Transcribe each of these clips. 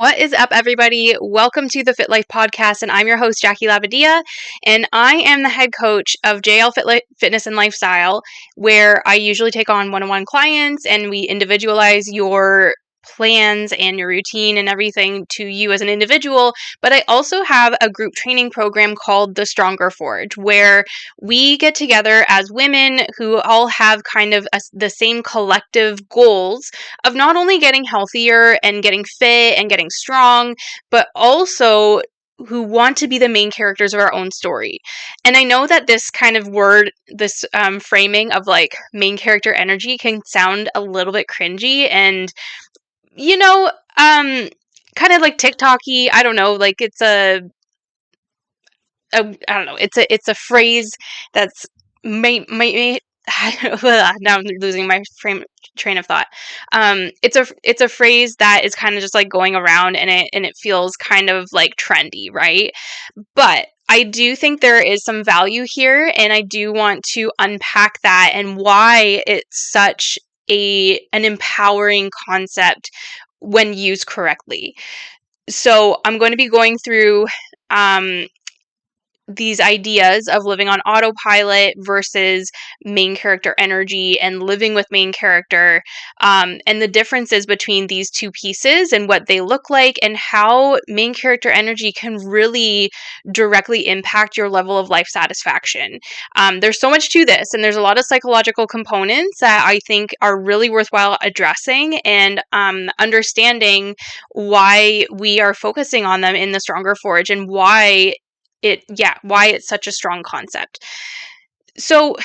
What is up, everybody? Welcome to the Fit Life Podcast, and I'm your host, Jackie Labadia, and I am the head coach of JL Fitness and Lifestyle, where I usually take on one-on-one clients, and we individualize your plans and your routine and everything to you as an individual. But I also have a group training program called the StrongHer Forge, where we get together as women who all have kind of the same collective goals of not only getting healthier and getting fit and getting strong, but also who want to be the main characters of our own story. And I know that this kind of word, this framing of like main character energy can sound a little bit cringy and, kind of like TikTok-y. I don't know, like it's I don't know, it's a phrase that's may now I'm losing my train of thought. It's a phrase that is kind of just like going around, and it feels kind of like trendy, right? But I do think there is some value here, and I do want to unpack that and why it's such an empowering concept when used correctly. So I'm going to be going through these ideas of living on autopilot versus main character energy and living with main character, and the differences between these two pieces and what they look like, and how main character energy can really directly impact your level of life satisfaction. There's so much to this, and there's a lot of psychological components that I think are really worthwhile addressing and understanding why we are focusing on them in the StrongHer Forge and why it's such a strong concept. So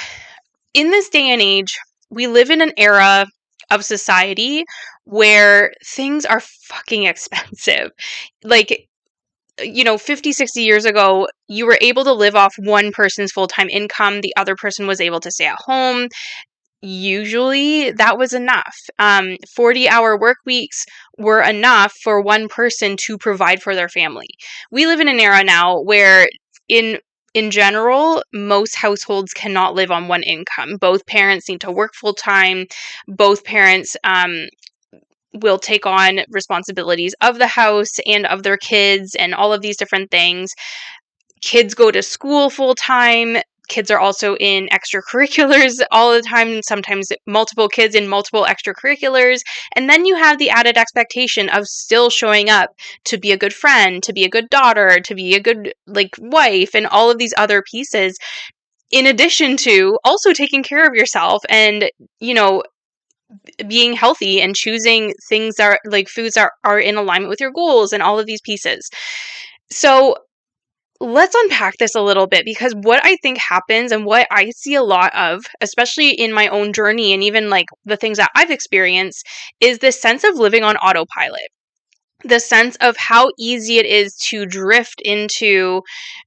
in this day and age, we live in an era of society where things are fucking expensive. Like, 50, 60 years ago, you were able to live off one person's full-time income. The other person was able to stay at home. Usually that was enough. 40-hour work weeks were enough for one person to provide for their family. We live in an era now where in general, most households cannot live on one income. Both parents need to work full time. Both parents will take on responsibilities of the house and of their kids and all of these different things. Kids go to school full time. Kids are also in extracurriculars all the time, sometimes multiple kids in multiple extracurriculars. And then you have the added expectation of still showing up to be a good friend, to be a good daughter, to be a good wife, and all of these other pieces, in addition to also taking care of yourself and, being healthy and choosing things that are like foods that are in alignment with your goals and all of these pieces. So let's unpack this a little bit, because what I think happens and what I see a lot of, especially in my own journey and even like the things that I've experienced, is this sense of living on autopilot. The sense of how easy it is to drift into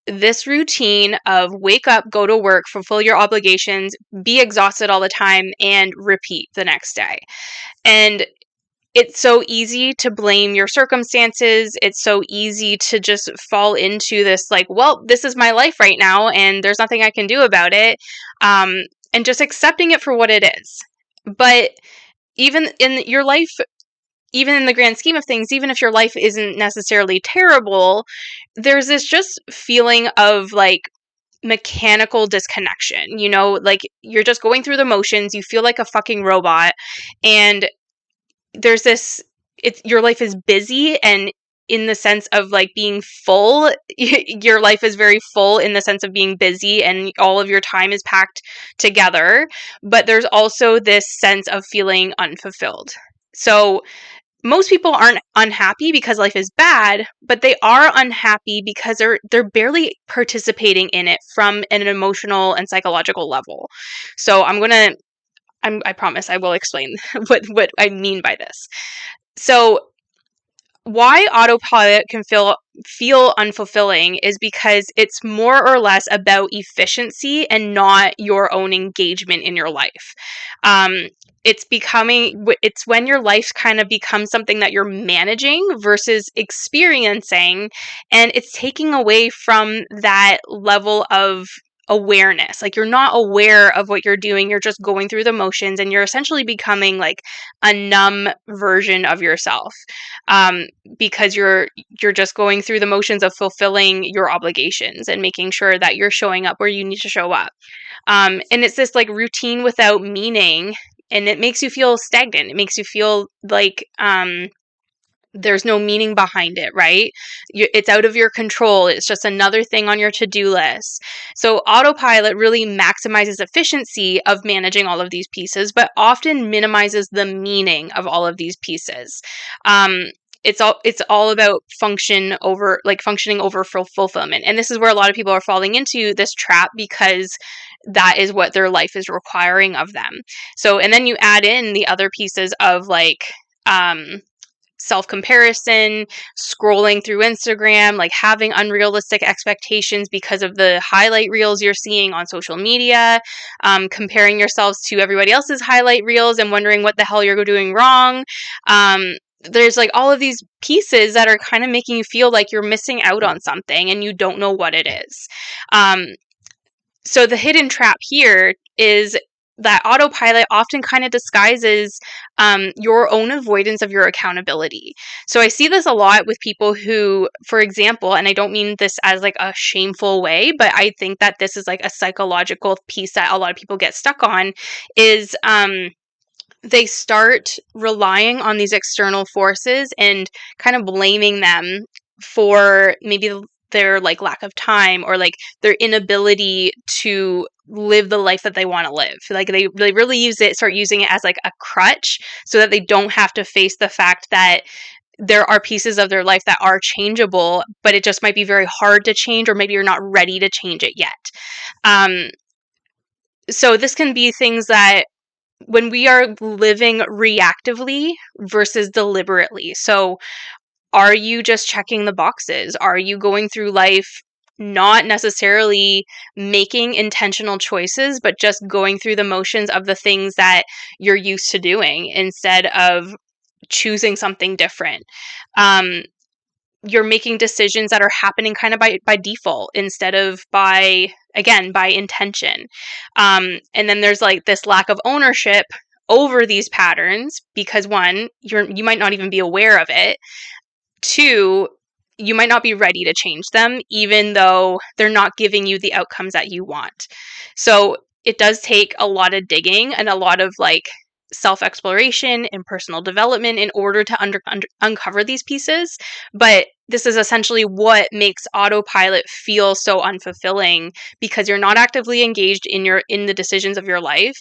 this routine of wake up, go to work, fulfill your obligations, be exhausted all the time, and repeat the next day. And it's so easy to blame your circumstances. It's so easy to just fall into this this is my life right now and there's nothing I can do about it. And just accepting it for what it is. But even in your life, even in the grand scheme of things, even if your life isn't necessarily terrible, there's this just feeling of mechanical disconnection, you're just going through the motions, you feel like a fucking robot, and there's this, your life is busy, and in the sense of being full, your life is very full in the sense of being busy and all of your time is packed together, but there's also this sense of feeling unfulfilled. So most people aren't unhappy because life is bad, but they are unhappy because they're barely participating in it from an emotional and psychological level. So I promise I will explain what I mean by this. So why autopilot can feel unfulfilling is because it's more or less about efficiency and not your own engagement in your life. It's when your life kind of becomes something that you're managing versus experiencing, and it's taking away from that level of awareness. Like, you're not aware of what you're doing. You're just going through the motions, and you're essentially becoming like a numb version of yourself, because you're just going through the motions of fulfilling your obligations and making sure that you're showing up where you need to show up. And it's this like routine without meaning, and it makes you feel stagnant. It makes you feel like there's no meaning behind it, right? It's out of your control. It's just another thing on your to-do list. So autopilot really maximizes efficiency of managing all of these pieces, but often minimizes the meaning of all of these pieces. It's all about functioning over fulfillment. And this is where a lot of people are falling into this trap, because that is what their life is requiring of them. So, and then you add in the other pieces of like, self-comparison, scrolling through Instagram, like having unrealistic expectations because of the highlight reels you're seeing on social media, comparing yourselves to everybody else's highlight reels and wondering what the hell you're doing wrong. There's like all of these pieces that are kind of making you feel like you're missing out on something and you don't know what it is. So the hidden trap here is that autopilot often kind of disguises your own avoidance of your accountability. So I see this a lot with people who, for example, and I don't mean this as like a shameful way, but I think that this is like a psychological piece that a lot of people get stuck on, is they start relying on these external forces and kind of blaming them for maybe their like lack of time or like their inability to live the life that they want to live. Like they really start using it as like a crutch so that they don't have to face the fact that there are pieces of their life that are changeable, but it just might be very hard to change, or maybe you're not ready to change it yet. So this can be things that when we are living reactively versus deliberately. So are you just checking the boxes? Are you going through life not necessarily making intentional choices, but just going through the motions of the things that you're used to doing instead of choosing something different? You're making decisions that are happening kind of by default instead of by intention. And then there's like this lack of ownership over these patterns because one, you might not even be aware of it. Two, you might not be ready to change them, even though they're not giving you the outcomes that you want. So it does take a lot of digging and a lot of like self-exploration and personal development in order to uncover these pieces. But this is essentially what makes autopilot feel so unfulfilling, because you're not actively engaged in the decisions of your life,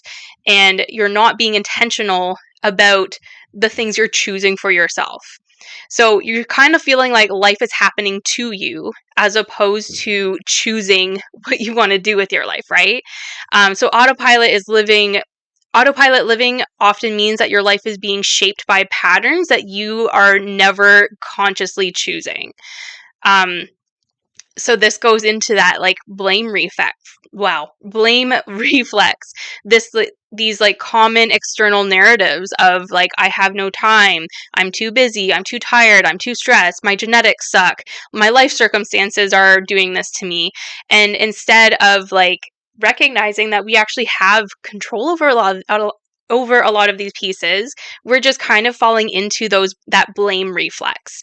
and you're not being intentional about the things you're choosing for yourself. So you're kind of feeling like life is happening to you as opposed to choosing what you want to do with your life, right? So autopilot living often means that your life is being shaped by patterns that you are never consciously choosing. So this goes into that like blame reflex. These like common external narratives of like, I have no time, I'm too busy, I'm too tired, I'm too stressed, my genetics suck, my life circumstances are doing this to me. And instead of like recognizing that we actually have control over a lot of these pieces, we're just kind of falling into that blame reflex.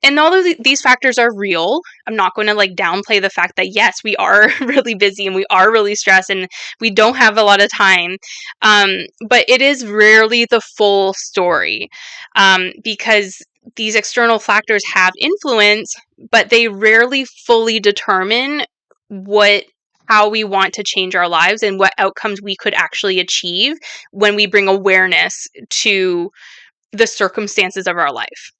And all of these factors are real. I'm not going to like downplay the fact that yes, we are really busy and we are really stressed and we don't have a lot of time. But it is rarely the full story, because these external factors have influence, but they rarely fully determine how we want to change our lives and what outcomes we could actually achieve when we bring awareness to the circumstances of our life.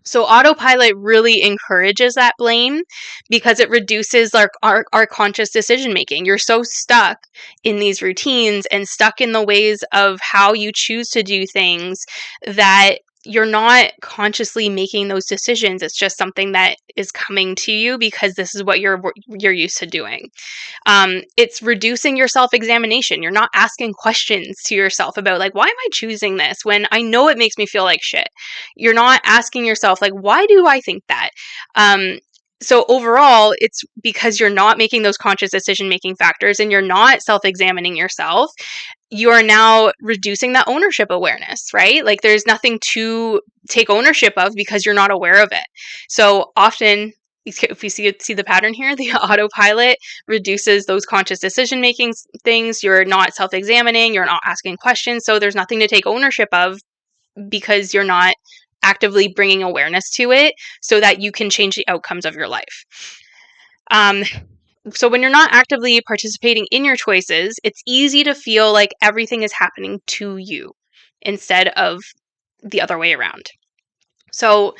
So autopilot really encourages that blame because it reduces our conscious decision making. You're so stuck in these routines and stuck in the ways of how you choose to do things that you're not consciously making those decisions. It's just something that is coming to you because this is what you're used to doing. It's reducing your self-examination. You're not asking questions to yourself about like, why am I choosing this when I know it makes me feel like shit? You're not asking yourself like, why do I think that? So overall, it's because you're not making those conscious decision-making factors and you're not self-examining yourself, you are now reducing that ownership awareness, right? Like there's nothing to take ownership of because you're not aware of it. So often, if you see the pattern here, the autopilot reduces those conscious decision-making things. You're not self-examining, you're not asking questions, so there's nothing to take ownership of because you're not actively bringing awareness to it so that you can change the outcomes of your life. So when you're not actively participating in your choices, it's easy to feel like everything is happening to you instead of the other way around. So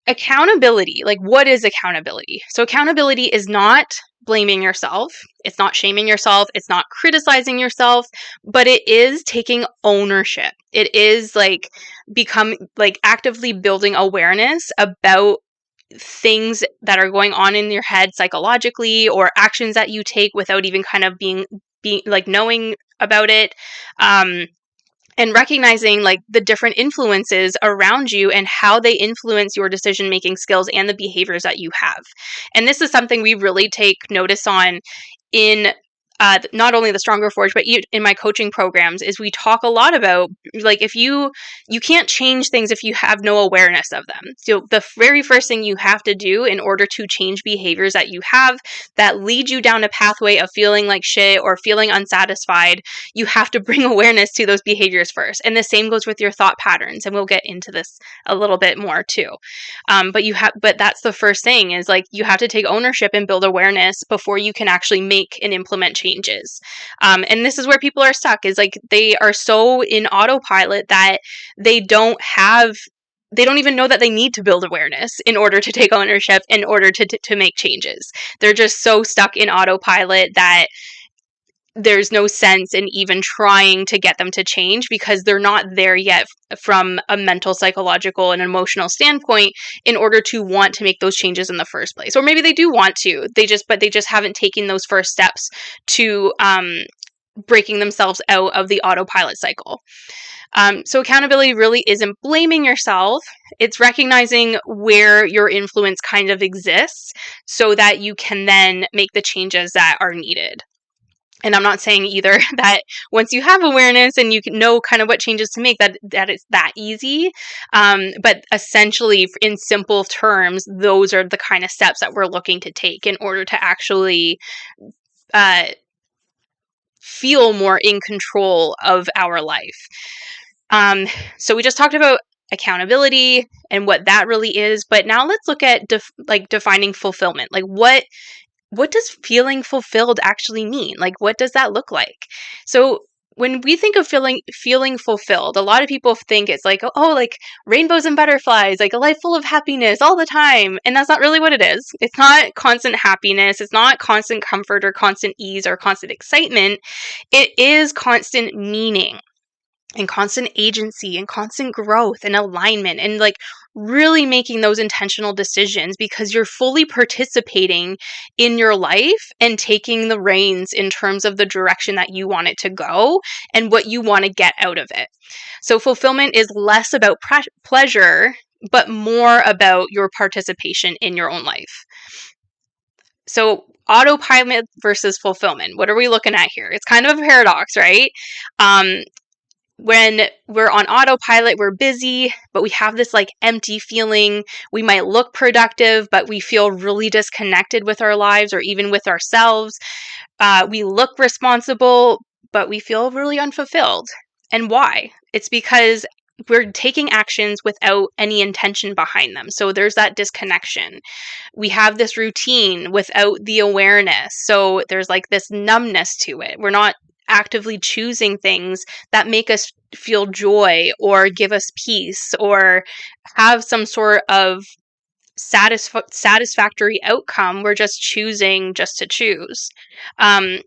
accountability, like what is accountability? So accountability is not blaming yourself, it's not shaming yourself, it's not criticizing yourself, but it is taking ownership. It is like actively building awareness about things that are going on in your head psychologically or actions that you take without even kind of being like knowing about it. And recognizing like the different influences around you and how they influence your decision making skills and the behaviors that you have. And this is something we really take notice on in not only the StrongHer Forge, but in my coaching programs, is we talk a lot about like if you can't change things if you have no awareness of them. So the very first thing you have to do in order to change behaviors that you have that lead you down a pathway of feeling like shit or feeling unsatisfied, you have to bring awareness to those behaviors first. And the same goes with your thought patterns, and we'll get into this a little bit more too. But that's the first thing, is like you have to take ownership and build awareness before you can actually make and implement changes. And this is where people are stuck, is like they are so in autopilot that they don't even know that they need to build awareness in order to take ownership, in order to make changes. They're just so stuck in autopilot that there's no sense in even trying to get them to change because they're not there yet from a mental, psychological, and emotional standpoint in order to want to make those changes in the first place. Or maybe they do want to, they just haven't taken those first steps to breaking themselves out of the autopilot cycle. So accountability really isn't blaming yourself. It's recognizing where your influence kind of exists so that you can then make the changes that are needed. And I'm not saying either that once you have awareness and you can know kind of what changes to make, that it's that easy. But essentially, in simple terms, those are the kind of steps that we're looking to take in order to actually feel more in control of our life. So we just talked about accountability and what that really is, but now let's look at defining fulfillment. Like what does feeling fulfilled actually mean? Like, what does that look like? So when we think of feeling fulfilled, a lot of people think it's like, oh, like rainbows and butterflies, like a life full of happiness all the time. And that's not really what it is. It's not constant happiness. It's not constant comfort or constant ease or constant excitement. It is constant meaning and constant agency and constant growth and alignment, and like really making those intentional decisions because you're fully participating in your life and taking the reins in terms of the direction that you want it to go and what you want to get out of it. So fulfillment is less about pleasure, but more about your participation in your own life. So autopilot versus fulfillment. What are we looking at here? It's kind of a paradox, right? When we're on autopilot, we're busy, but we have this like empty feeling. We might look productive, but we feel really disconnected with our lives or even with ourselves. We look responsible, but we feel really unfulfilled. And why? It's because we're taking actions without any intention behind them. So there's that disconnection. We have this routine without the awareness. So there's like this numbness to it. We're not actively choosing things that make us feel joy or give us peace or have some sort of satisfactory outcome. We're just choosing just to choose. And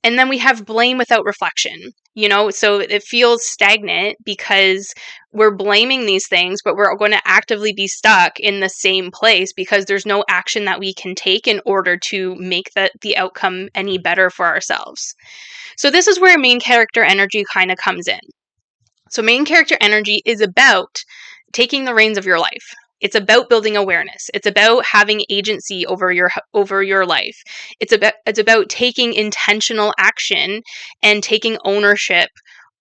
then we have blame without reflection, so it feels stagnant because we're blaming these things, but we're going to actively be stuck in the same place because there's no action that we can take in order to make the outcome any better for ourselves. So this is where main character energy kind of comes in. So main character energy is about taking the reins of your life. It's about building awareness. It's about having agency over your life. It's about taking intentional action and taking ownership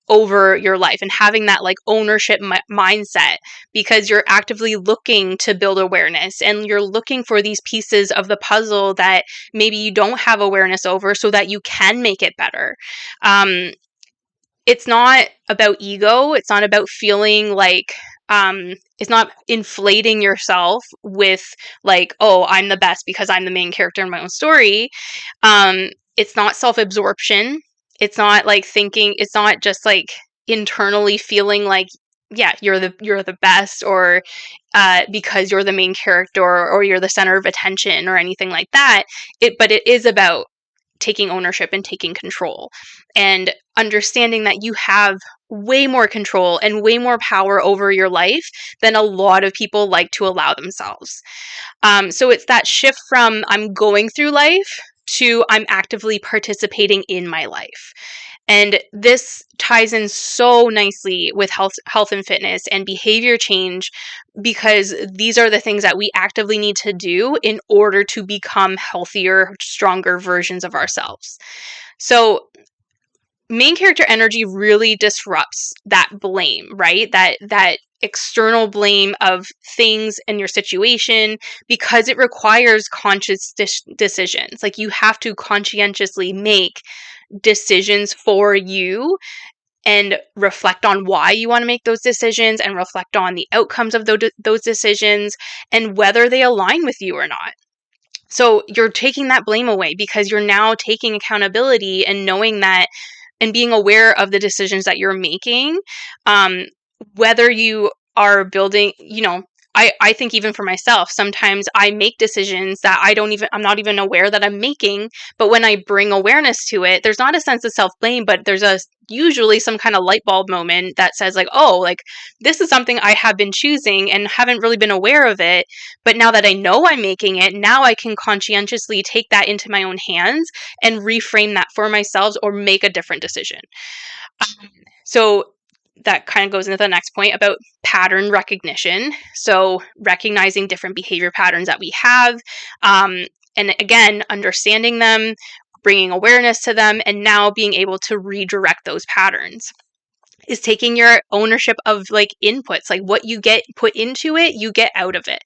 over your life and having that like ownership mindset, because you're actively looking to build awareness and you're looking for these pieces of the puzzle that maybe you don't have awareness over so that you can make it better. It's not about ego. It's not about feeling like, it's not inflating yourself with like, oh, I'm the best because I'm the main character in my own story. It's not self-absorption. It's not like thinking, it's not just like internally feeling like, yeah, you're the best, or because you're the main character, or you're the center of attention or anything like that. But it is about taking ownership and taking control and understanding that you have way more control and way more power over your life than a lot of people like to allow themselves. So it's that shift from I'm going through life to I'm actively participating in my life. And this ties in so nicely with health and fitness and behavior change, because these are the things that we actively need to do in order to become healthier, stronger versions of ourselves. So main character energy really disrupts that blame, right? That external blame of things in your situation, because it requires conscious decisions. Like you have to conscientiously make decisions for you and reflect on why you want to make those decisions and reflect on the outcomes of those decisions and whether they align with you or not. So you're taking that blame away because you're now taking accountability and knowing that and being aware of the decisions that you're making, whether you are building, I think even for myself, sometimes I make decisions that I'm not even aware that I'm making. But when I bring awareness to it, there's not a sense of self-blame, but there's usually some kind of light bulb moment that says like, oh, like this is something I have been choosing and haven't really been aware of it. But now that I know I'm making it, now I can conscientiously take that into my own hands and reframe that for myself or make a different decision. So that kind of goes into the next point about pattern recognition. So recognizing different behavior patterns that we have, and again, understanding them, bringing awareness to them, and now being able to redirect those patterns is taking your ownership of like inputs, like what you get put into it, you get out of it.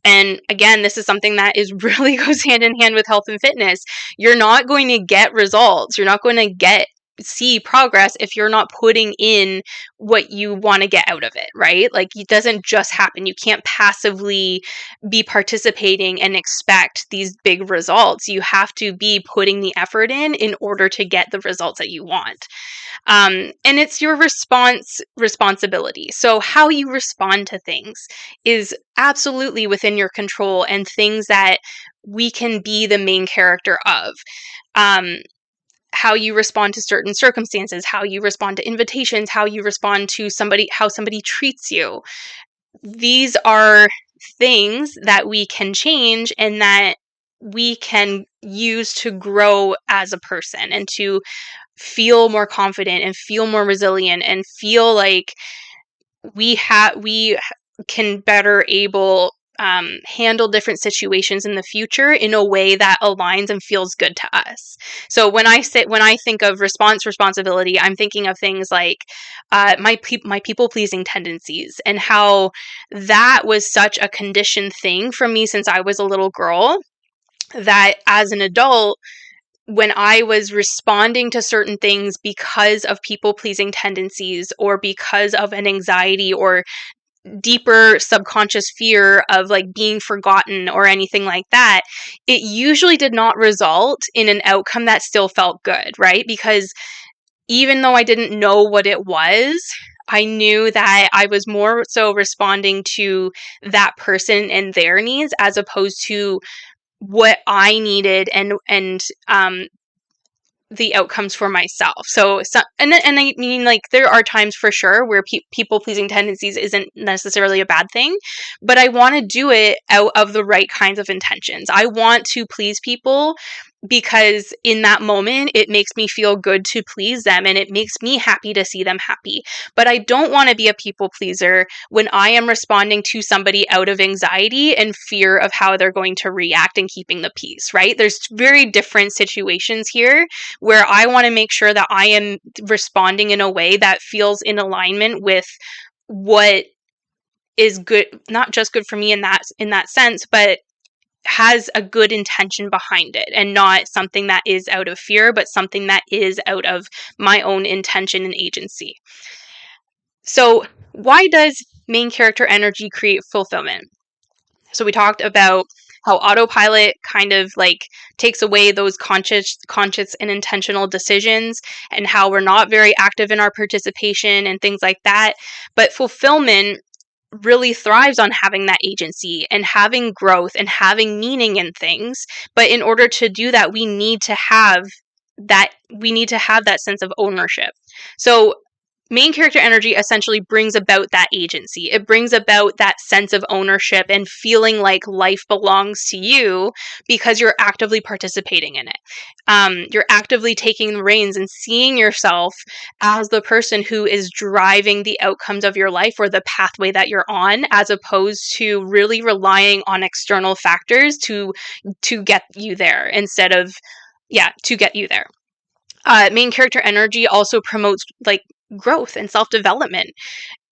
And again, this is something that is really goes hand in hand with health and fitness. You're not going to get results. You're not going to see progress if you're not putting in what you want to get out of it, right? Like it doesn't just happen. You can't passively be participating and expect these big results. You have to be putting the effort in order to get the results that you want. And it's your responsibility. So how you respond to things is absolutely within your control and things that we can be the main character of. How you respond to certain circumstances, how you respond to invitations, how you respond to how somebody treats you. These are things that we can change and that we can use to grow as a person and to feel more confident and feel more resilient and feel like we can better handle different situations in the future in a way that aligns and feels good to us. So when I think of responsibility, I'm thinking of things like my people pleasing tendencies and how that was such a conditioned thing from me since I was a little girl, that as an adult, when I was responding to certain things because of people pleasing tendencies or because of an anxiety or deeper subconscious fear of like being forgotten or anything like that, it usually did not result in an outcome that still felt good, right? Because even though I didn't know what it was, I knew that I was more so responding to that person and their needs as opposed to what I needed and the outcomes for myself. And I mean, like, there are times for sure where people pleasing tendencies isn't necessarily a bad thing, but I want to do it out of the right kinds of intentions. I want to please people because in that moment, it makes me feel good to please them and it makes me happy to see them happy. But I don't want to be a people pleaser when I am responding to somebody out of anxiety and fear of how they're going to react and keeping the peace, right? There's very different situations here where I want to make sure that I am responding in a way that feels in alignment with what is good, not just good for me in that sense, but has a good intention behind it, and not something that is out of fear, but something that is out of my own intention and agency. So why does main character energy create fulfillment? So we talked about how autopilot kind of like takes away those conscious and intentional decisions, and how we're not very active in our participation and things like that. But fulfillment really thrives on having that agency and having growth and having meaning in things. But in order to do that, we need to have that sense of ownership. So main character energy essentially brings about that agency. It brings about that sense of ownership and feeling like life belongs to you because you're actively participating in it. You're actively taking the reins and seeing yourself as the person who is driving the outcomes of your life or the pathway that you're on, as opposed to really relying on external factors to get you there to get you there. Main character energy also promotes like growth and self-development.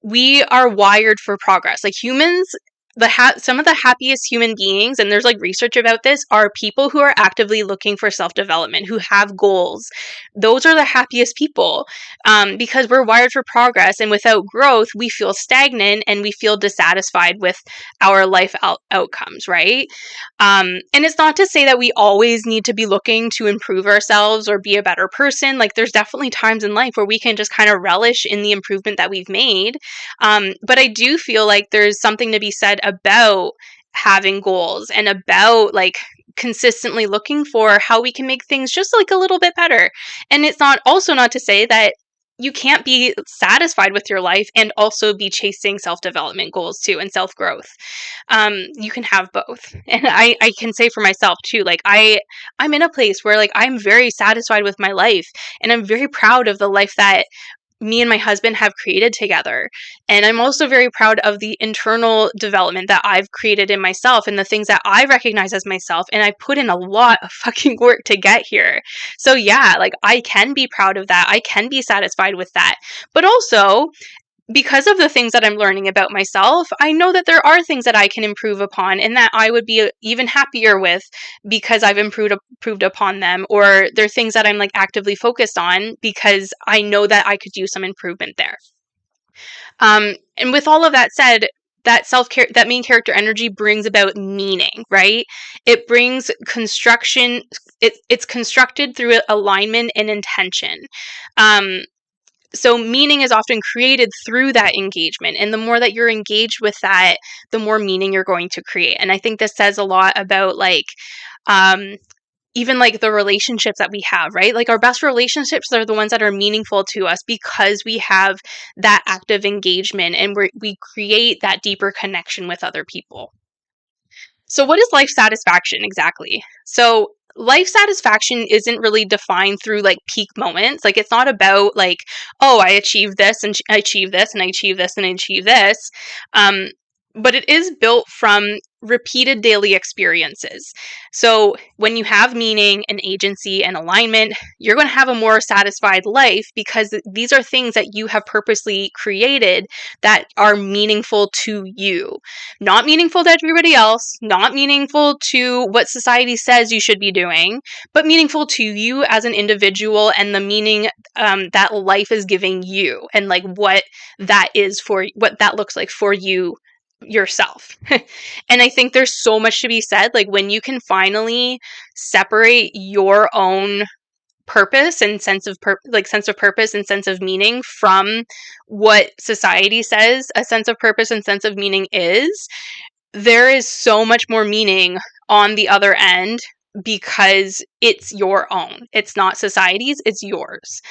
We are wired for progress. Like humans, some of the happiest human beings, and there's like research about this, are people who are actively looking for self-development, who have goals. Those are the happiest people, because we're wired for progress, and without growth, we feel stagnant and we feel dissatisfied with our life outcomes, right? And it's not to say that we always need to be looking to improve ourselves or be a better person. Like there's definitely times in life where we can just kind of relish in the improvement that we've made. But I do feel like there's something to be said about having goals and about like consistently looking for how we can make things just like a little bit better. And it's not to say that you can't be satisfied with your life and also be chasing self-development goals too and self-growth. You can have both. And I can say for myself too, like I'm in a place where like I'm very satisfied with my life, and I'm very proud of the life that me and my husband have created together. And I'm also very proud of the internal development that I've created in myself and the things that I recognize as myself. And I put in a lot of fucking work to get here. So yeah, like I can be proud of that. I can be satisfied with that. But also, because of the things that I'm learning about myself, I know that there are things that I can improve upon and that I would be even happier with because I've improved upon them, or they're things that I'm like actively focused on because I know that I could use some improvement there. And with all of that said, that main character energy brings about meaning, right? It brings construction. It's constructed through alignment and intention. So meaning is often created through that engagement. And the more that you're engaged with that, the more meaning you're going to create. And I think this says a lot about like, even like the relationships that we have, right? Like our best relationships are the ones that are meaningful to us because we have that active engagement and we create that deeper connection with other people. So what is life satisfaction exactly? So life satisfaction isn't really defined through like peak moments. Like it's not about like, oh, I achieved this and I achieved this and I achieved this and I achieved this. But it is built from repeated daily experiences. So when you have meaning and agency and alignment, you're going to have a more satisfied life because these are things that you have purposely created that are meaningful to you. Not meaningful to everybody else, not meaningful to what society says you should be doing, but meaningful to you as an individual and the meaning that life is giving you, and like what that looks like for you yourself. And I think there's so much to be said, like when you can finally separate your own purpose and sense of purpose and sense of meaning from what society says a sense of purpose and sense of meaning is, there is so much more meaning on the other end because it's your own. It's not society's, it's yours.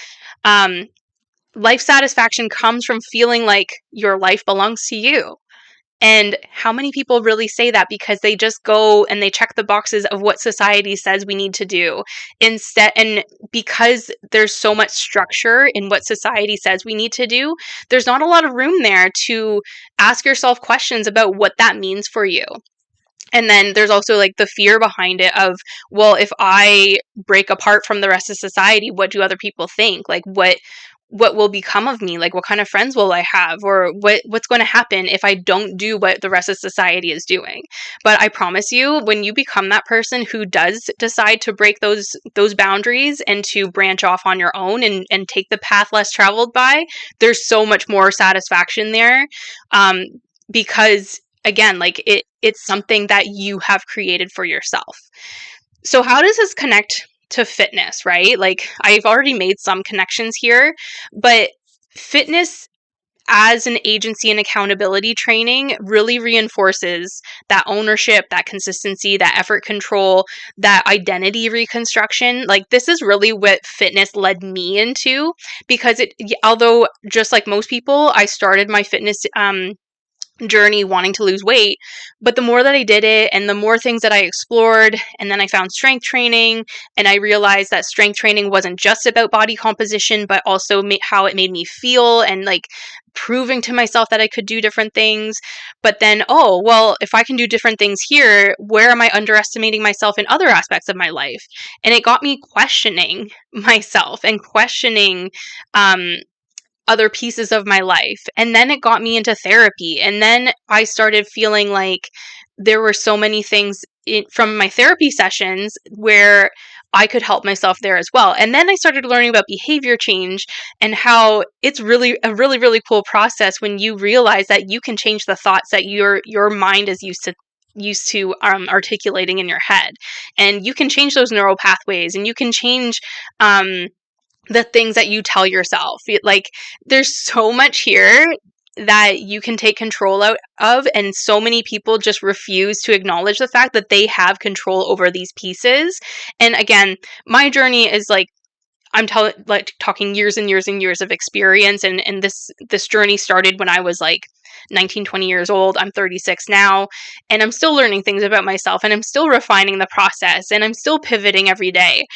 Life satisfaction comes from feeling like your life belongs to you. And how many people really say that because they just go and they check the boxes of what society says we need to do instead? And because there's so much structure in what society says we need to do, there's not a lot of room there to ask yourself questions about what that means for you. And then there's also like the fear behind it of, well, if I break apart from the rest of society, what do other people think? Like what will become of me? Like what kind of friends will I have? Or what's going to happen if I don't do what the rest of society is doing? But I promise you, when you become that person who does decide to break those boundaries and to branch off on your own and take the path less traveled by, there's so much more satisfaction there. Because again, like it's something that you have created for yourself. So how does this connect to fitness, right? Like I've already made some connections here, but fitness as an agency and accountability training really reinforces that ownership, that consistency, that effort control, that identity reconstruction. Like this is really what fitness led me into, because although just like most people, I started my fitness journey wanting to lose weight, but the more that I did it and the more things that I explored, and then I found strength training, and I realized that strength training wasn't just about body composition but also how it made me feel, and like proving to myself that I could do different things. But then, oh well, if I can do different things here, where am I underestimating myself in other aspects of my life? And it got me questioning myself and questioning other pieces of my life. And then it got me into therapy. And then I started feeling like there were so many things from my therapy sessions where I could help myself there as well. And then I started learning about behavior change and how it's really a really, really cool process when you realize that you can change the thoughts that your mind is used to articulating in your head. And you can change those neural pathways, and you can change the things that you tell yourself. Like there's so much here that you can take control out of, and so many people just refuse to acknowledge the fact that they have control over these pieces. And again, my journey is like talking years and years and years of experience, and this journey started when I was like 19, 20 years old. I'm 36 now, and I'm still learning things about myself, and I'm still refining the process, and I'm still pivoting every day.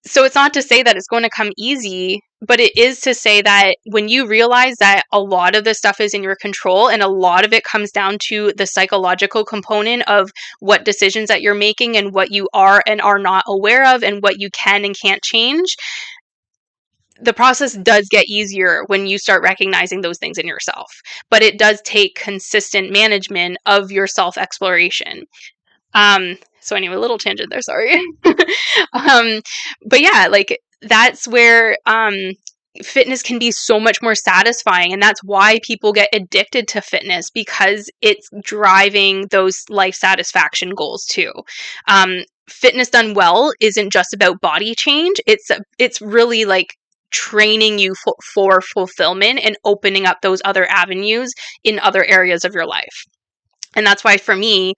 So it's not to say that it's going to come easy, but it is to say that when you realize that a lot of this stuff is in your control, and a lot of it comes down to the psychological component of what decisions that you're making and what you are and are not aware of and what you can and can't change, the process does get easier when you start recognizing those things in yourself. But it does take consistent management of your self-exploration. So anyway, a little tangent there, sorry. But yeah, like that's where fitness can be so much more satisfying, and that's why people get addicted to fitness, because it's driving those life satisfaction goals too. Fitness done well isn't just about body change. It's really like training you for fulfillment and opening up those other avenues in other areas of your life. And that's why for me,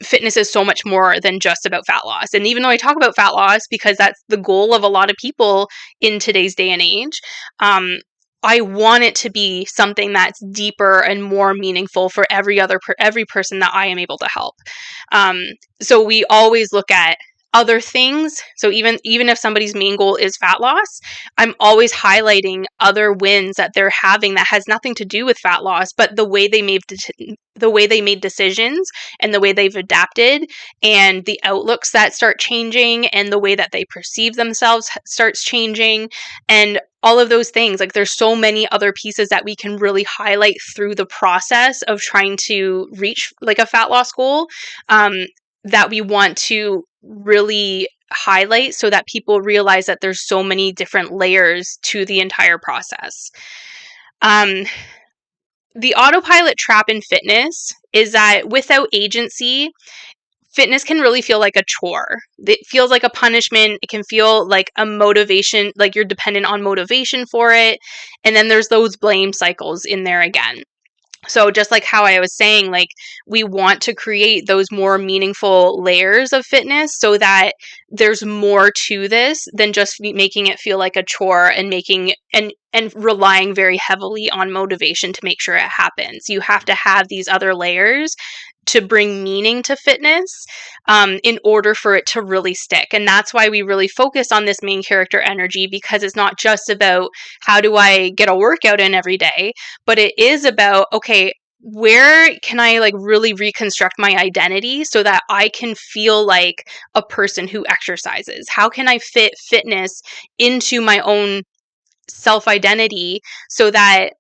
fitness is so much more than just about fat loss. And even though I talk about fat loss because that's the goal of a lot of people in today's day and age, I want it to be something that's deeper and more meaningful for every person that I am able to help. So we always look at other things. So even if somebody's main goal is fat loss, I'm always highlighting other wins that they're having that has nothing to do with fat loss, but the way they made decisions and the way they've adapted, and the outlooks that start changing, and the way that they perceive themselves starts changing, and all of those things. Like there's so many other pieces that we can really highlight through the process of trying to reach like a fat loss goal, that we want to really highlight so that people realize that there's so many different layers to the entire process. The autopilot trap in fitness is that without agency, fitness can really feel like a chore. It feels like a punishment. It can feel like a motivation, like you're dependent on motivation for it. And then there's those blame cycles in there again. So just like how I was saying, like, we want to create those more meaningful layers of fitness so that there's more to this than just making it feel like a chore and making and relying very heavily on motivation to make sure it happens. You have to have these other layers to bring meaning to fitness, in order for it to really stick. And that's why we really focus on this main character energy, because it's not just about how do I get a workout in every day, but it is about, okay, where can I like really reconstruct my identity so that I can feel like a person who exercises? How can I fit fitness into my own self identity so that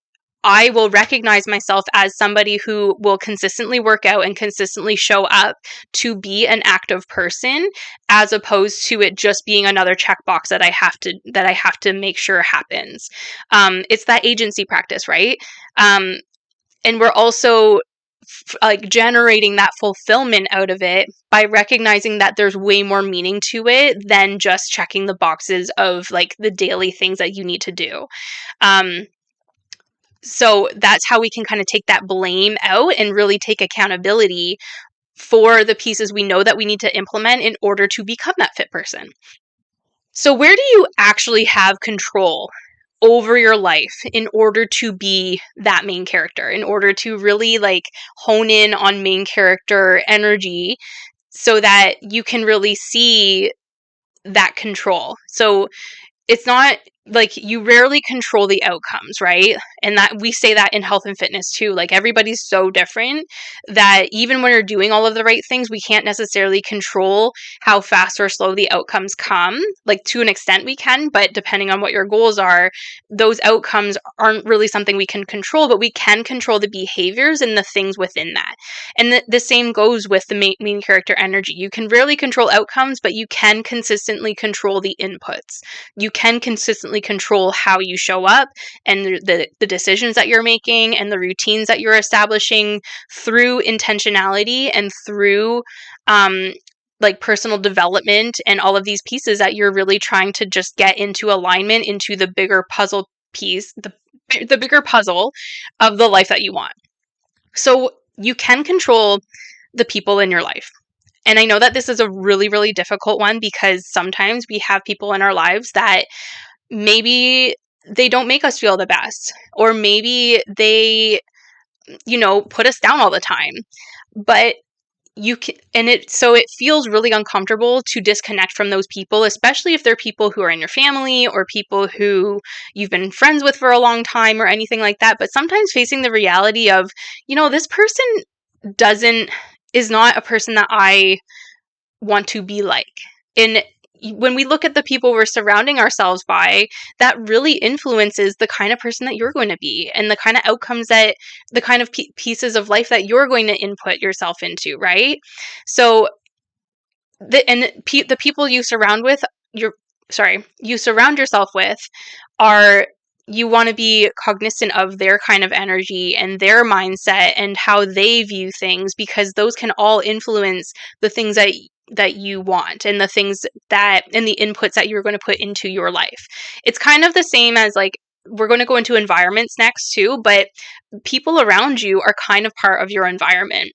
I will recognize myself as somebody who will consistently work out and consistently show up to be an active person, as opposed to it just being another checkbox that I have to make sure happens. It's that agency practice, right? And we're also like generating that fulfillment out of it by recognizing that there's way more meaning to it than just checking the boxes of like the daily things that you need to do. So that's how we can kind of take that blame out and really take accountability for the pieces we know that we need to implement in order to become that fit person. So where do you actually have control over your life in order to be that main character, in order to really like hone in on main character energy so that you can really see that control? So it's not like you rarely control the outcomes, right? And that we say that in health and fitness too. Like everybody's so different that even when you're doing all of the right things, we can't necessarily control how fast or slow the outcomes come. Like to an extent we can, but depending on what your goals are, those outcomes aren't really something we can control, but we can control the behaviors and the things within that. And the same goes with the main character energy. You can rarely control outcomes, but you can consistently control the inputs. You can consistently control how you show up and the decisions that you're making and the routines that you're establishing through intentionality and through like personal development and all of these pieces that you're really trying to just get into alignment into the bigger puzzle piece, the bigger puzzle of the life that you want. So you can control the people in your life. And I know that this is a really, really difficult one because sometimes we have people in our lives that maybe they don't make us feel the best, or maybe they, put us down all the time. But you can, so it feels really uncomfortable to disconnect from those people, especially if they're people who are in your family or people who you've been friends with for a long time or anything like that. But sometimes facing the reality of, this person is not a person that I want to be like. And when we look at the people we're surrounding ourselves by, that really influences the kind of person that you're going to be and the kind of outcomes that the kind of pieces of life that you're going to input yourself into, right? So the people you surround yourself with are, you want to be cognizant of their kind of energy and their mindset and how they view things, because those can all influence the things that you want and the things that and the inputs that you're going to put into your life. It's kind of the same as like, we're going to go into environments next too, but people around you are kind of part of your environment.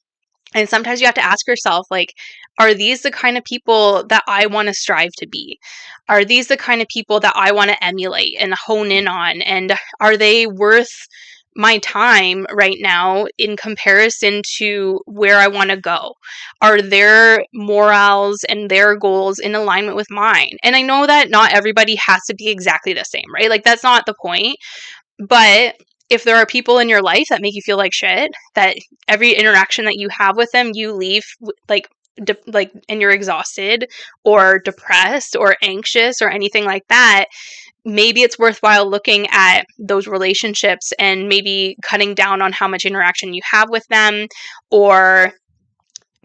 And sometimes you have to ask yourself, like, are these the kind of people that I want to strive to be? Are these the kind of people that I want to emulate and hone in on? And are they worth my time right now in comparison to where I want to go? Are their morals and their goals in alignment with mine? And I know that not everybody has to be exactly the same, right? Like, that's not the point. But if there are people in your life that make you feel like shit, that every interaction that you have with them, you leave like and you're exhausted or depressed or anxious or anything like that, maybe it's worthwhile looking at those relationships and maybe cutting down on how much interaction you have with them, or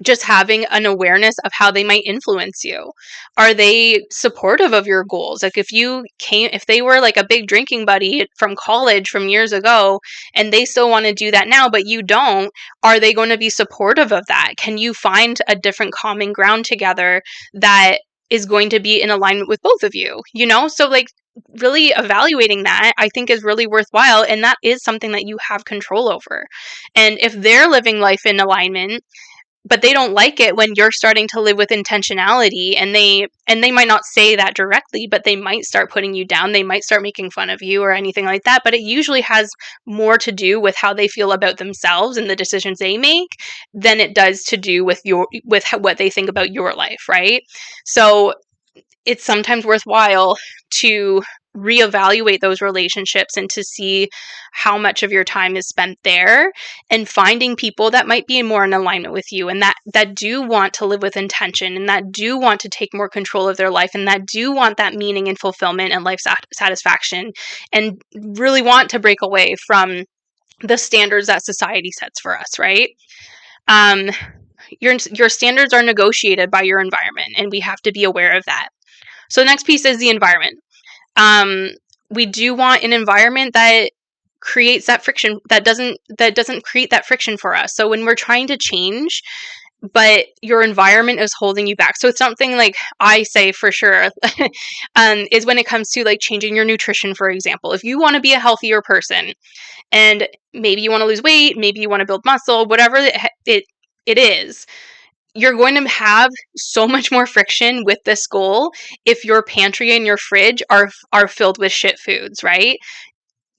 just having an awareness of how they might influence you. Are they supportive of your goals? Like if they were like a big drinking buddy from college from years ago and they still want to do that now, but you don't, are they going to be supportive of that? Can you find a different common ground together that is going to be in alignment with both of you, you know? So like really evaluating that, I think, is really worthwhile, and that is something that you have control over. And if they're living life in alignment, but they don't like it when you're starting to live with intentionality, and they might not say that directly, but they might start putting you down, they might start making fun of you or anything like that, but it usually has more to do with how they feel about themselves and the decisions they make than it does to do with what they think about your life, right? So it's sometimes worthwhile to reevaluate those relationships and to see how much of your time is spent there, and finding people that might be more in alignment with you, and that do want to live with intention, and that do want to take more control of their life, and that do want that meaning and fulfillment and life satisfaction, and really want to break away from the standards that society sets for us, right? um, your standards are negotiated by your environment, and we have to be aware of that. So the next piece is the environment. We do want an environment that creates that friction, that doesn't create that friction for us. So when we're trying to change, but your environment is holding you back. So it's something like I say for sure, is when it comes to like changing your nutrition, for example. If you want to be a healthier person, and maybe you want to lose weight, maybe you want to build muscle, whatever it is, you're going to have so much more friction with this goal if your pantry and your fridge are filled with shit foods, right?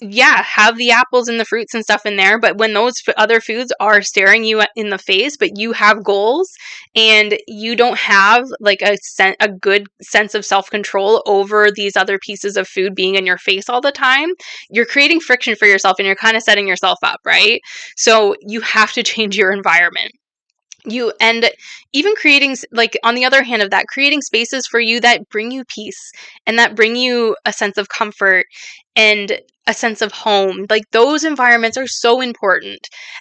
Yeah, have the apples and the fruits and stuff in there, but when those other foods are staring you in the face, but you have goals and you don't have like a good sense of self-control over these other pieces of food being in your face all the time, you're creating friction for yourself, and you're kind of setting yourself up, right? So you have to change your environment. And even creating, like, on the other hand of that, creating spaces for you that bring you peace and that bring you a sense of comfort and a sense of home. Like, those environments are so important,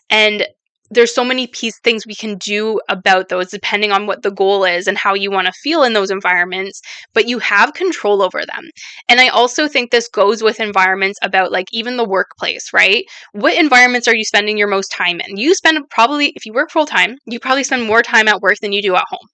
and there's so many things we can do about those depending on what the goal is and how you want to feel in those environments, but you have control over them. And I also think this goes with environments about, like, even the workplace, right? What environments are you spending your most time in? You spend probably, if you work full time, you probably spend more time at work than you do at home.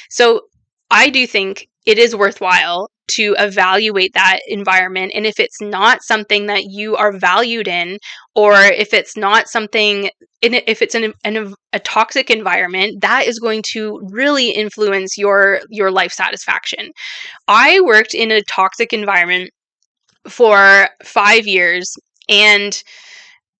So I do think it is worthwhile to evaluate that environment. And if it's not something that you are valued in, or if it's not something, if it's a toxic environment, that is going to really influence your life satisfaction. I worked in a toxic environment for 5 years, and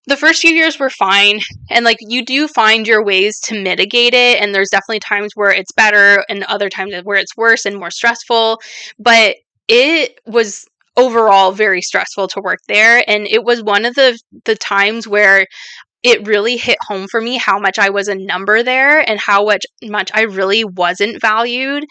the first few years were fine, and like, you do find your ways to mitigate it, and there's definitely times where it's better and other times where it's worse and more stressful, but it was overall very stressful to work there. And it was one of the times where it really hit home for me how much I was a number there, and how much I really wasn't valued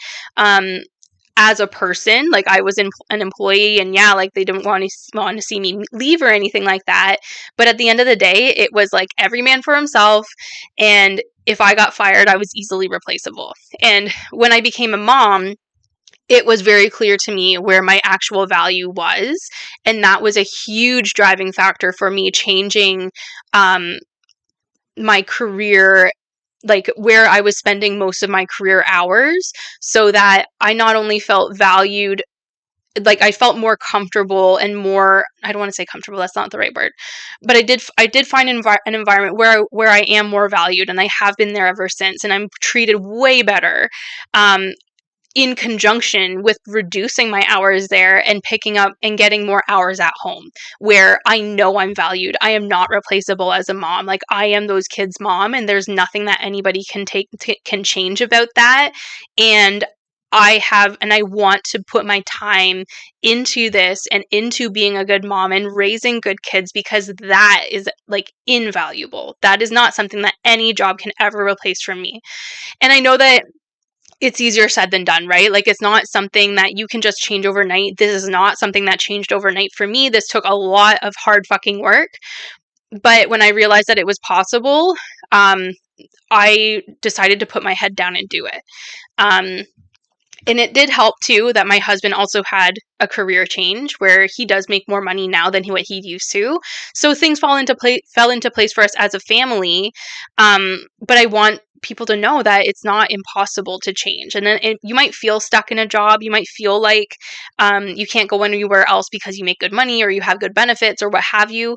as a person. Like, I was an employee, and yeah, like, they didn't want to see me leave or anything like that. But at the end of the day, it was like every man for himself. And if I got fired, I was easily replaceable. And when I became a mom, it was very clear to me where my actual value was. And that was a huge driving factor for me changing my career, like where I was spending most of my career hours, so that I not only felt valued, like I felt more comfortable and more, I don't want to say comfortable, that's not the right word, but I did find an environment where I am more valued, and I have been there ever since, and I'm treated way better. In conjunction with reducing my hours there and picking up and getting more hours at home, where I know I'm valued. I am not replaceable as a mom. Like, I am those kids' mom, and there's nothing that anybody can change about that. And I want to put my time into this and into being a good mom and raising good kids, because that is like invaluable. That is not something that any job can ever replace from me. And I know that it's easier said than done, right? Like, it's not something that you can just change overnight. This is not something that changed overnight for me. This took a lot of hard fucking work. But when I realized that it was possible, I decided to put my head down and do it. And it did help too that my husband also had a career change where he does make more money now than what he used to. So things fell into place for us as a family. But I want people to know that it's not impossible to change. And then you might feel stuck in a job. You might feel like you can't go anywhere else because you make good money or you have good benefits or what have you.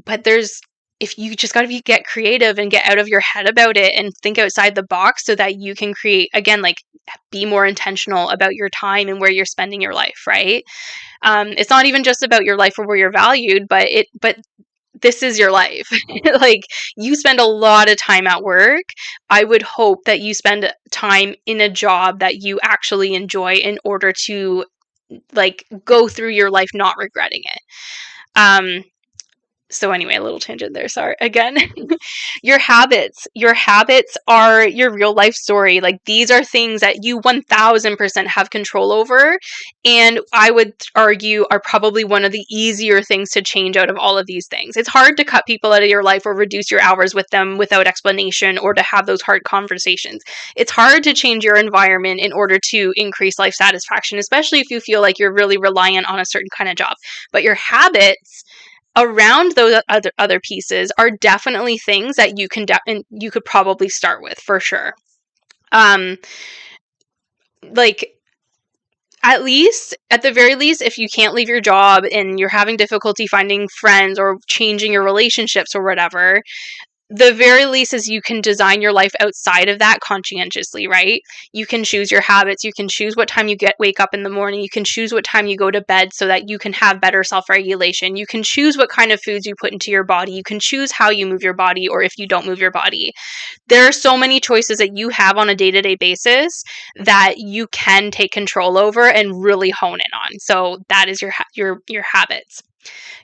But if you just got to get creative and get out of your head about it and think outside the box so that you can create, again, like be more intentional about your time and where you're spending your life, right? It's not even just about your life or where you're valued, but this is your life. Like, you spend a lot of time at work. I would hope that you spend time in a job that you actually enjoy in order to like go through your life not regretting it. So anyway, a little tangent there. Sorry again. Your habits are your real life story. Like, these are things that you 1000% have control over. And I would argue are probably one of the easier things to change out of all of these things. It's hard to cut people out of your life or reduce your hours with them without explanation or to have those hard conversations. It's hard to change your environment in order to increase life satisfaction, especially if you feel like you're really reliant on a certain kind of job. But your habits around those other pieces are definitely things that you could probably start with for sure. Like, at the very least, if you can't leave your job and you're having difficulty finding friends or changing your relationships or whatever, the very least is you can design your life outside of that conscientiously, right? You can choose your habits. You can choose what time you wake up in the morning. You can choose what time you go to bed so that you can have better self-regulation. You can choose what kind of foods you put into your body. You can choose how you move your body or if you don't move your body. There are so many choices that you have on a day-to-day basis that you can take control over and really hone in on. So that is your habits.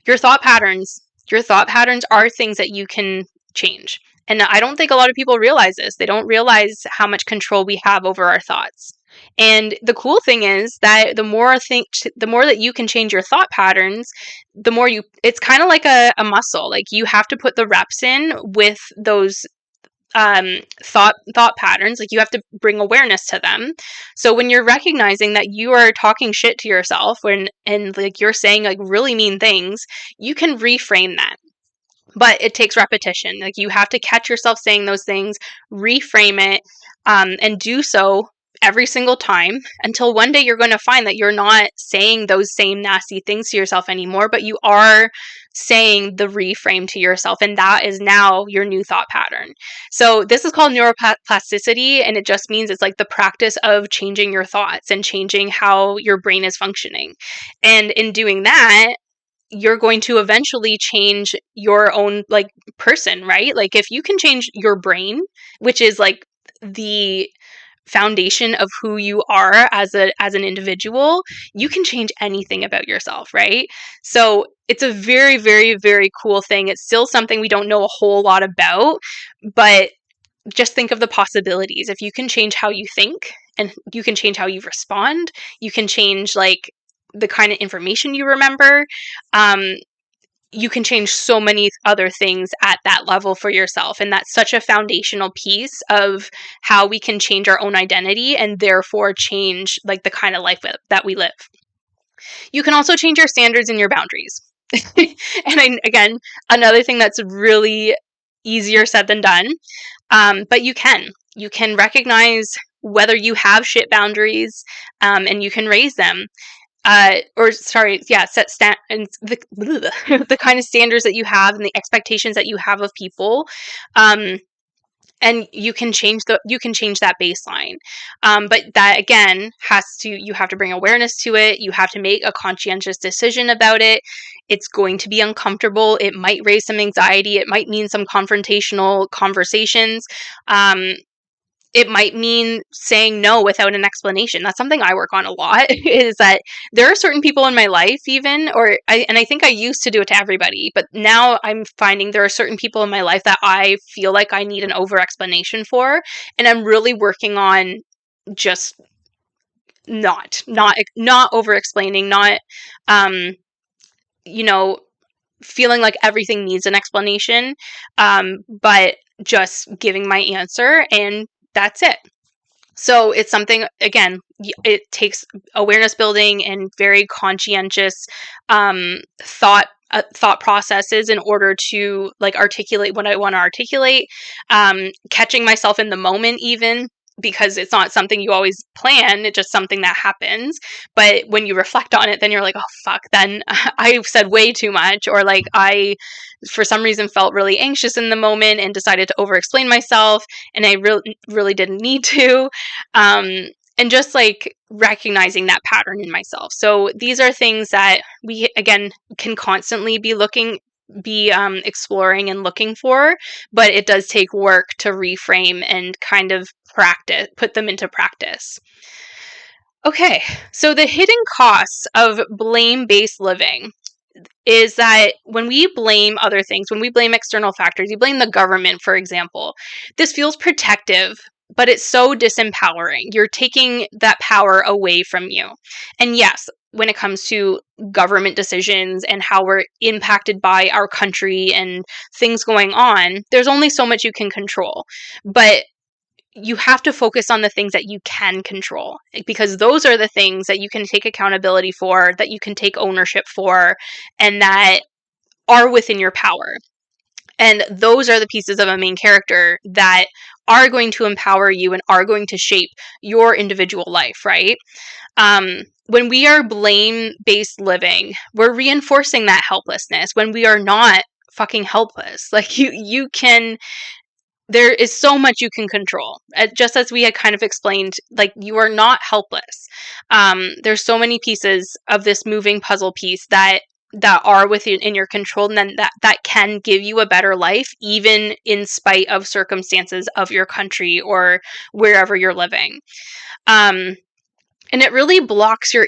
Your thought patterns. Your thought patterns are things that you can change. And I don't think a lot of people realize this. They don't realize how much control we have over our thoughts. And the cool thing is that the more that you can change your thought patterns, the more it's kind of like a muscle. Like, you have to put the reps in with those thought patterns. Like, you have to bring awareness to them. So when you're recognizing that you are talking shit to yourself and like you're saying like really mean things, you can reframe that. But it takes repetition. Like, you have to catch yourself saying those things, reframe it, and do so every single time until one day you're going to find that you're not saying those same nasty things to yourself anymore, but you are saying the reframe to yourself, and that is now your new thought pattern. So this is called neuroplasticity, and it just means it's like the practice of changing your thoughts and changing how your brain is functioning. And in doing that, you're going to eventually change your own like person, right? Like, if you can change your brain, which is like the foundation of who you are as an individual, you can change anything about yourself, right? So it's a very, very, very cool thing. It's still something we don't know a whole lot about, but just think of the possibilities. If you can change how you think and you can change how you respond, you can change like the kind of information you remember, you can change so many other things at that level for yourself. And that's such a foundational piece of how we can change our own identity and therefore change like the kind of life that we live. You can also change your standards and your boundaries. And again, another thing that's really easier said than done. But you can recognize whether you have shit boundaries, and you can raise them. Set the kind of standards that you have and the expectations that you have of people. And you can change that baseline. But that again you have to bring awareness to it. You have to make a conscientious decision about it. It's going to be uncomfortable. It might raise some anxiety. It might mean some confrontational conversations. It might mean saying no without an explanation. That's something I work on a lot, is that there are certain people in my life I think I used to do it to everybody, but now I'm finding there are certain people in my life that I feel like I need an over explanation for. And I'm really working on just not over explaining, not, feeling like everything needs an explanation, but just giving my answer and that's it. So it's something, again, it takes awareness building and very conscientious thought thought processes in order to like articulate what I want to articulate, catching myself in the moment even, because it's not something you always plan, it's just something that happens. But when you reflect on it, then you're like, oh fuck, then I said way too much, or like I for some reason felt really anxious in the moment and decided to over explain myself, and I really didn't need to. And just like recognizing that pattern in myself. So these are things that we, again, can constantly be exploring and looking for, but it does take work to reframe and kind of put them into practice. Okay, so the hidden costs of blame-based living is that when we blame other things, when we blame external factors, you blame the government, for example, this feels protective, but it's so disempowering. You're taking that power away from you. And yes, when it comes to government decisions and how we're impacted by our country and things going on, there's only so much you can control. But you have to focus on the things that you can control, because those are the things that you can take accountability for, that you can take ownership for, and that are within your power. And those are the pieces of a main character that are going to empower you and are going to shape your individual life, right? When we are blame-based living, we're reinforcing that helplessness when we are not fucking helpless. Like you can, there is so much you can control. Just as we had kind of explained, like you are not helpless. There's so many pieces of this moving puzzle piece that are within in your control, and then that can give you a better life, even in spite of circumstances of your country or wherever you're living. And it really blocks your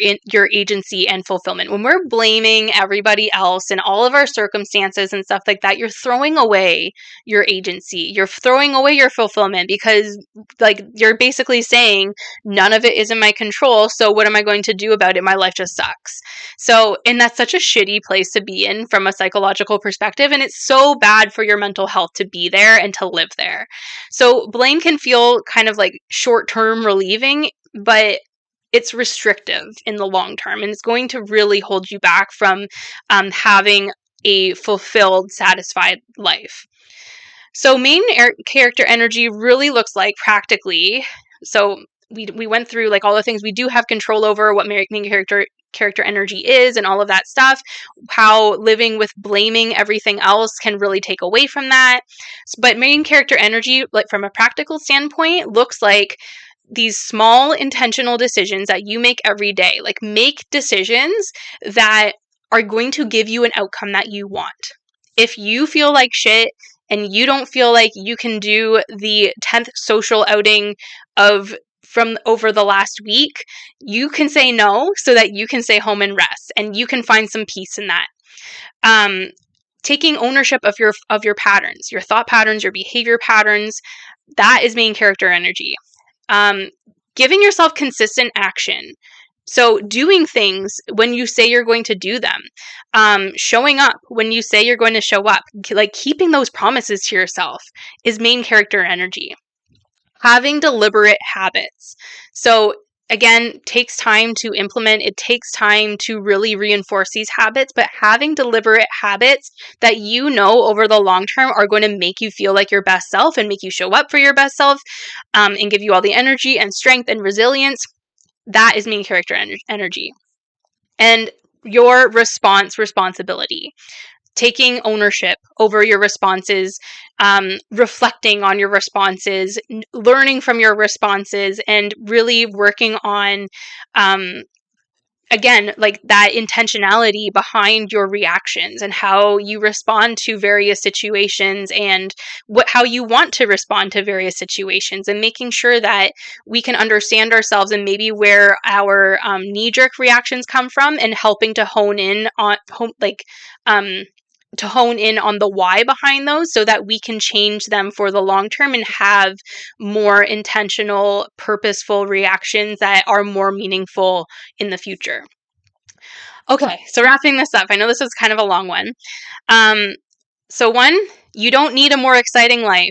agency and fulfillment. When we're blaming everybody else and all of our circumstances and stuff like that, you're throwing away your agency. You're throwing away your fulfillment, because like you're basically saying none of it is in my control. So what am I going to do about it? My life just sucks. So, and that's such a shitty place to be in from a psychological perspective. And it's so bad for your mental health to be there and to live there. So blame can feel kind of like short-term relieving, but it's restrictive in the long term, and it's going to really hold you back from having a fulfilled, satisfied life. So main character energy really looks like practically, so we went through like all the things we do have control over, what main character energy is and all of that stuff, how living with blaming everything else can really take away from that. But main character energy, like from a practical standpoint, looks like these small intentional decisions that you make every day. Like make decisions that are going to give you an outcome that you want. If you feel like shit and you don't feel like you can do the 10th social outing from over the last week, you can say no so that you can stay home and rest, and you can find some peace in that. Taking ownership of your patterns, your thought patterns, your behavior patterns, that is main character energy. Giving yourself consistent action. So doing things when you say you're going to do them, showing up when you say you're going to show up, like keeping those promises to yourself is main character energy. Having deliberate habits. So again, takes time to implement. It takes time to really reinforce these habits, but having deliberate habits that you know over the long term are going to make you feel like your best self and make you show up for your best self, and give you all the energy and strength and resilience. That is main character energy. And your responsibility. Taking ownership over your responses, reflecting on your responses, learning from your responses, and really working on, again, like that intentionality behind your reactions and how you respond to various situations and how you want to respond to various situations, and making sure that we can understand ourselves and maybe where our knee-jerk reactions come from, and helping to hone in on the why behind those so that we can change them for the long term and have more intentional, purposeful reactions that are more meaningful in the future. Okay, so wrapping this up, I know this was kind of a long one. So one, you don't need a more exciting life.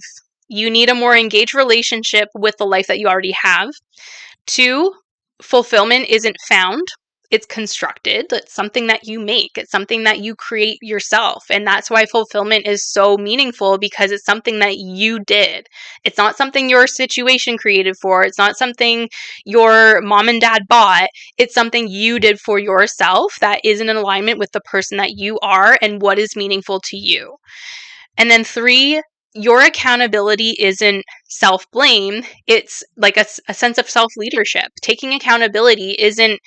You need a more engaged relationship with the life that you already have. Two, fulfillment isn't found. it's constructed. It's something that you make. It's something that you create yourself. And that's why fulfillment is so meaningful, because it's something that you did. It's not something your situation created for. It's not something your mom and dad bought. It's something you did for yourself that is in alignment with the person that you are and what is meaningful to you. And then 3, your accountability isn't self-blame. It's like a sense of self-leadership. Taking accountability isn't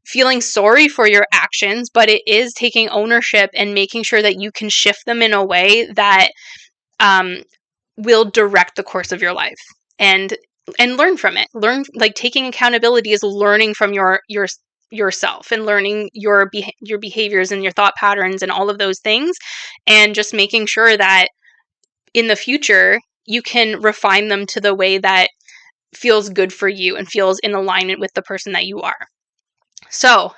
feeling sorry for your actions, but it is taking ownership and making sure that you can shift them in a way that will direct the course of your life and learn from it. Like taking accountability is learning from yourself and learning your behaviors and your thought patterns and all of those things, and just making sure that in the future you can refine them to the way that feels good for you and feels in alignment with the person that you are. So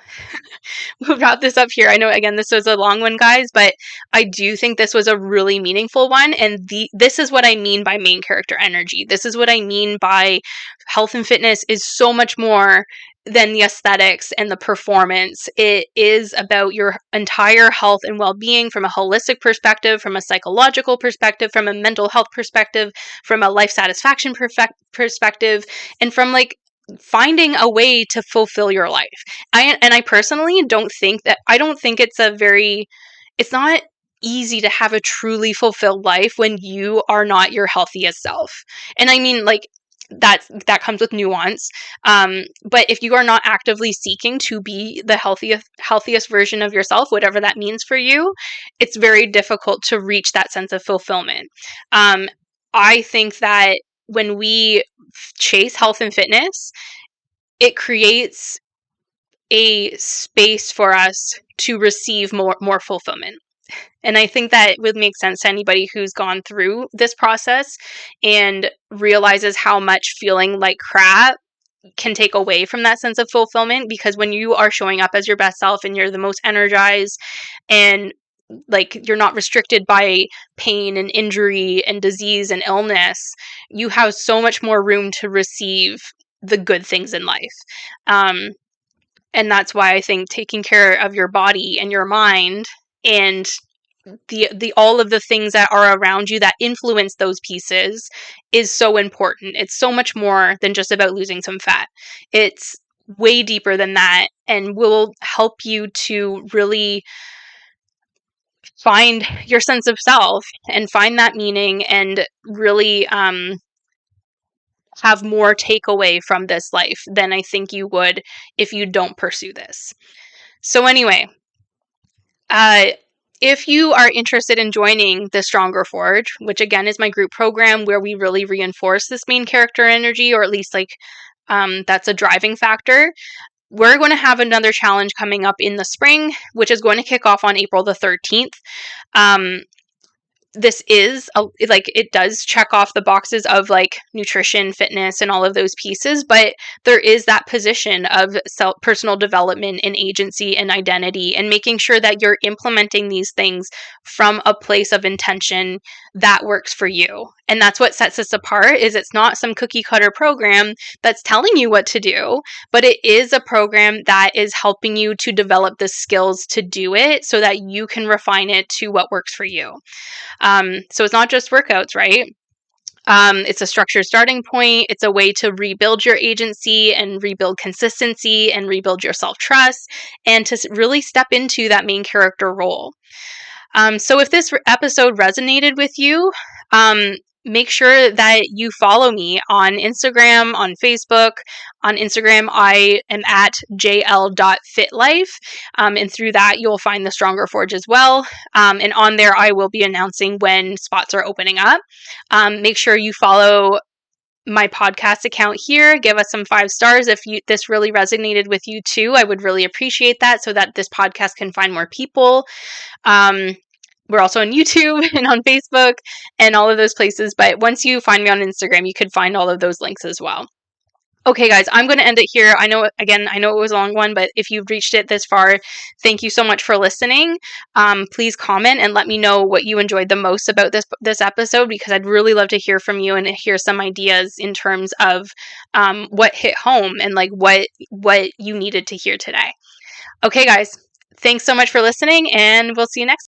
we'll wrap this up here. I know, again, this was a long one, guys, but I do think this was a really meaningful one. And this is what I mean by main character energy. This is what I mean by health and fitness is so much more than the aesthetics and the performance. It is about your entire health and well-being from a holistic perspective, from a psychological perspective, from a mental health perspective, from a life satisfaction perspective, and from like finding a way to fulfill your life. I personally don't think it's not easy to have a truly fulfilled life when you are not your healthiest self. And I mean, like, that comes with nuance. But if you are not actively seeking to be the healthiest version of yourself, whatever that means for you, it's very difficult to reach that sense of fulfillment. I think that when we chase health and fitness, it creates a space for us to receive more fulfillment. And I think that would make sense to anybody who's gone through this process and realizes how much feeling like crap can take away from that sense of fulfillment, because when you are showing up as your best self and you're the most energized and like you're not restricted by pain and injury and disease and illness, you have so much more room to receive the good things in life. And that's why I think taking care of your body and your mind and the all of the things that are around you that influence those pieces is so important. It's so much more than just about losing some fat. It's way deeper than that, and will help you to really find your sense of self and find that meaning and really have more takeaway from this life than I think you would if you don't pursue this. So anyway, if you are interested in joining the StrongHer Forge, which again is my group program where we really reinforce this main character energy, or at least like that's a driving factor, we're going to have another challenge coming up in the spring, which is going to kick off on April the 13th. This is it does check off the boxes of like nutrition, fitness, and all of those pieces, but there is that position of personal development and agency and identity, and making sure that you're implementing these things from a place of intention that works for you. And that's what sets us apart. Is it's not some cookie cutter program that's telling you what to do, but it is a program that is helping you to develop the skills to do it so that you can refine it to what works for you. So it's not just workouts, right? It's a structured starting point. It's a way to rebuild your agency and rebuild consistency and rebuild your self-trust and to really step into that main character role. So if this episode resonated with you, make sure that you follow me on Instagram, on Facebook. On Instagram, I am at jl.fitlife. And through that, you'll find the StrongHer Forge as well. And on there, I will be announcing when spots are opening up. Make sure you follow my podcast account here. Give us some 5 stars if this really resonated with you too. I would really appreciate that so that this podcast can find more people. We're also on YouTube and on Facebook and all of those places. But once you find me on Instagram, you could find all of those links as well. Okay, guys, I'm going to end it here. I know it was a long one, but if you've reached it this far, thank you so much for listening. Please comment and let me know what you enjoyed the most about this episode, because I'd really love to hear from you and hear some ideas in terms of what hit home and like what you needed to hear today. Okay, guys, thanks so much for listening, and we'll see you next